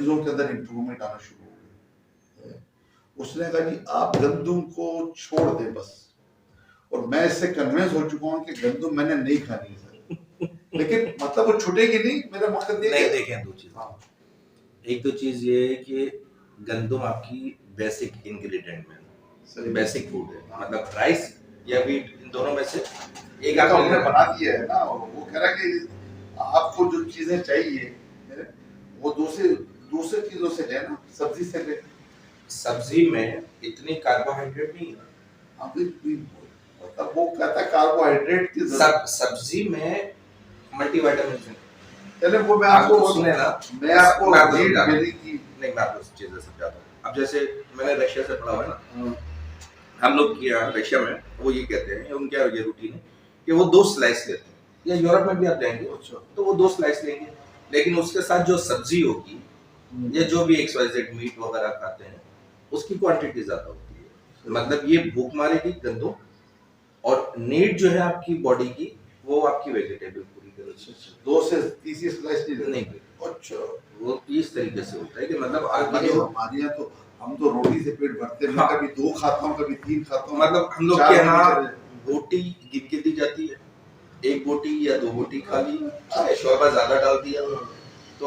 चीजों के अंदर इम्प्रूवमेंट आना शुरू हो गया। उसने कहा जी आप गंदुम को छोड़ दें बस, और मैं इससे कन्विंस हो चुका हूँ कि गंदुम मैंने नहीं खानी है सर। लेकिन मतलब वो छूटेगी नहीं, मेरा मकसद ये नहीं। देखें दो चीज, हाँ, एक तो चीज ये है कि गंदुम आपकी बेसिक इंग्रेडिएंट में बेसिक फूड है, मतलब राइस या व्हीट, इन दोनों में से एक तो हमने आपने बना दिया है ना। वो कह रहा है कि आपको जो चीजें चाहिए वो दूसरे दूसरे चीजों से ले ना, सब्जी से ले। सब्जी में इतनी कार्बोहाइड्रेट नहीं है। मतलब वो कहता है कार्बोहाइड्रेट की सब्जी में मल्टीविटामिन है। चले वो मैं आपको सुने ना, मैं आपको नहीं, मैं आपको चीजें समझाता हूँ। अब जैसे मैंने रशिया से पढ़ा हुआ है ना, हम लोग किया रशिया में, वो ये कहते हैं, उनका ये रूटीन है कि वो 2 स्लाइस लेते हैं, या यूरोप में भी आप जाएंगे तो वो 2 स्लाइस लेंगे, लेकिन उसके साथ जो सब्जी होगी या जो भी XYZ मीट वगैरह खाते हैं उसकी क्वांटिटी ज्यादा होती है। मतलब ये भूख मारेगी गंदुम, और नीड जो है आपकी बॉडी की वो आपकी वेजिटेबल पूरी तरह से 2 से 3 स्लाइस नहीं। अच्छा, वो इस तरीके से होता है कि मतलब हमारे यहाँ तो हम तो रोटी से पेट भरते हैं। हाँ। कभी 2 खाता हूँ, कभी 3 खाता हूँ। मतलब हम लोग के यहाँ बोटी गिन के दी जाती है, 1 बोटी या 2 बोटी खा ली, शोरबा ज्यादा डाल दिया, तो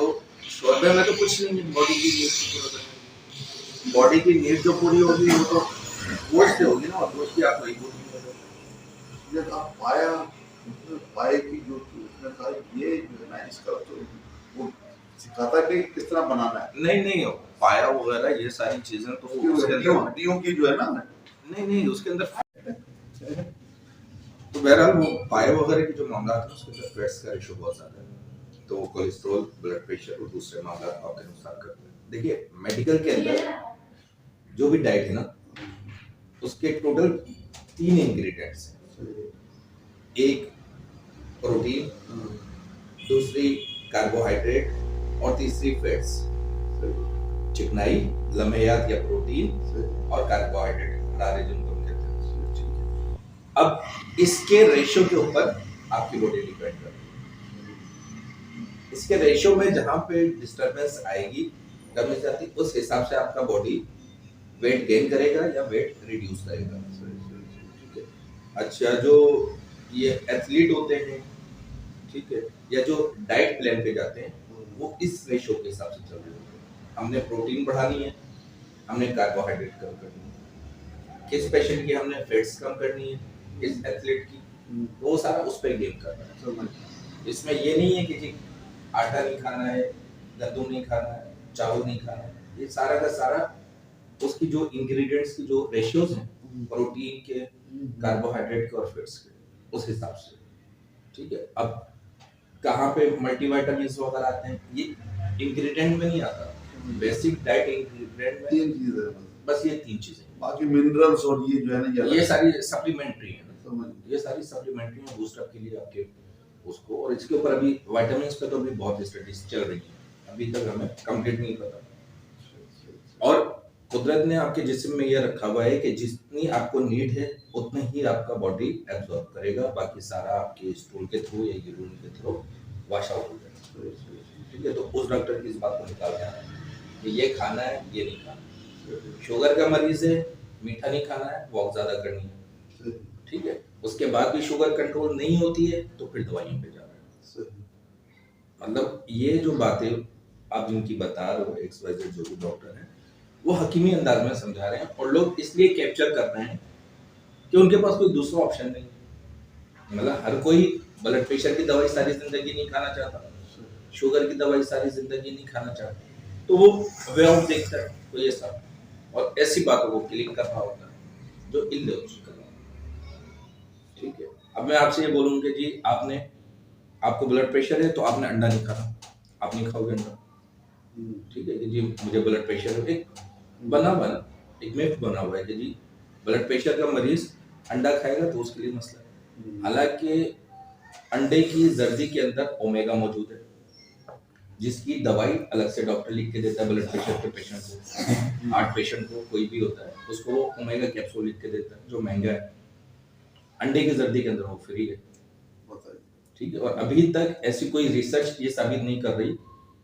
शोरबे में तो कुछ नहीं है, बॉडी की नीड जो पूरी होगी वो तो गोश्त से होगी ना, और गोश्त की आप वही बोटी। जब आप पाए की जो उसने कहा ये जो है ना, इसका तो वो सिखाता है कि किस तरह बनाना है। नहीं, पाया वगैरह ये सारी चीजें तो उसके अंदर हड्डियों की जो है ना, नहीं उसके अंदर तो बहरहाल वो पाया वगैरह के जो मामला है उसके अंदर फैट्स का रेशो बहुत ज्यादा है, तो कोलेस्ट्रॉल, ब्लड प्रेशर और दूसरे मामला आपके नुकसान करते हैं। देखिए मेडिकल के अंदर जो भी डाइट है ना, उसके टोटल 3 इंग्रेडिएंट्स हैं। एक प्रोटीन, दूसरी कार्बोहाइड्रेट और तीसरी फैट्स। चिकनाई, लम्हेयात या प्रोटीन और कार्बोहाइड्रेट, हरारे जिनको हम कहते हैं। अब इसके रेशो के ऊपर आपकी बॉडी डिपेंड करती है। इसके रेशो में जहां पे डिस्टरबेंस आएगी, कमी जाती, उस हिसाब से आपका बॉडी वेट गेन करेगा या वेट रिड्यूस करेगा। अच्छा, जो ये एथलीट होते हैं, ठीक है, या जो डाइट प्लान पे जाते हैं, वो इस रेशो के हिसाब से चल रहे होते हैं। हमने प्रोटीन बढ़ानी है, हमने कार्बोहाइड्रेट कम करनी है, किस पेशेंट की हमने फैट्स कम करनी है, किस एथलीट की, वो सारा उस पर गेन करना है। इसमें ये नहीं है कि जी आटा नहीं खाना है, गंदुम नहीं खाना है, चावल नहीं खाना है, ये सारा का सारा उसकी जो इंग्रेडिएंट्स की जो रेशियोज हैं, प्रोटीन के, कार्बोहाइड्रेट के और फैट्स के, उस हिसाब से, ठीक है। अब कहाँ पे मल्टीविटामिन्स वगैरह आते हैं, ये इंग्रेडिएंट में नहीं आता, बेसिक डाइट इंग्रेडिएंट में 3 चीजें, बस ये 3 चीजें, बाकी मिनरल्स और ये जो है ना, ये सारी सप्लीमेंट्री है, ये सारी सप्लीमेंट्री है बूस्टअप के लिए आपके उसको। और इसके ऊपर अभी विटामिन्स पे तो अभी बहुत स्टडीज चल रही है, अभी तक हमें कंप्लीट नहीं पता। और कुदरत ने आपके जिस्म में यह रखा हुआ है कि जितनी आपको नीड है उतना ही आपका बॉडी एब्जॉर्ब करेगा, बाकी सारा आपके स्टूल के थ्रू या यूरिन के थ्रू वॉश आउट हो जाएगा, ठीक है। तो उस डॉक्टर की इस बात को निकाल देना है कि ये खाना है, ये नहीं खाना। शुगर का मरीज है, मीठा नहीं खाना है, वॉक ज्यादा करनी है, ठीक है। उसके बाद भी शुगर कंट्रोल नहीं होती है तो फिर दवाइयों पे जाना है। मतलब ये जो बातें आप जिनकी बता रहे हो, XYZ जो भी डॉक्टर हैं, वो हकीमी अंदाज में समझा रहे हैं, और लोग इसलिए कैप्चर कर रहे हैं कि उनके पास कोई दूसरा ऑप्शन नहीं। मतलब हर कोई ब्लड प्रेशर की दवाई सारी जिंदगी नहीं खाना चाहता, शुगर की दवाई सारी जिंदगी नहीं खाना चाहता, तो वो वे आउट देखता है कोई ऐसा, और ऐसी बातों को क्लीन कर रहा होता है जो इल्लीगल कर रहा है, ठीक है। अब मैं आपसे ये बोलूँ कि जी आपको ब्लड प्रेशर है तो आपने अंडा नहीं खाना, आप नहीं खाओगे अंडा, ठीक है, कि जी मुझे ब्लड प्रेशर है। एक मिथ बना हुआ है कि जी ब्लड प्रेशर का मरीज अंडा खाएगा तो उसके लिए मसला है। हालांकि अंडे की जर्दी के अंदर ओमेगा मौजूद है, जिसकी दवाई अलग से डॉक्टर लिख के देता है ब्लड प्रेशर के पेशेंट को। हार्ट पेशेंट को कोई भी होता है उसको वो ओमेगा कैप्सूल लिख के देता है, जो महंगा है। अंडे की जर्दी के अंदर वो फ्री है, ठीक है। और अभी तक ऐसी कोई रिसर्च ये साबित नहीं कर रही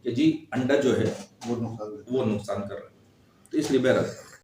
कि जी अंडा जो है वो नुकसान देता वो नुकसान कर रहा है, तो इसलिए बहरहाल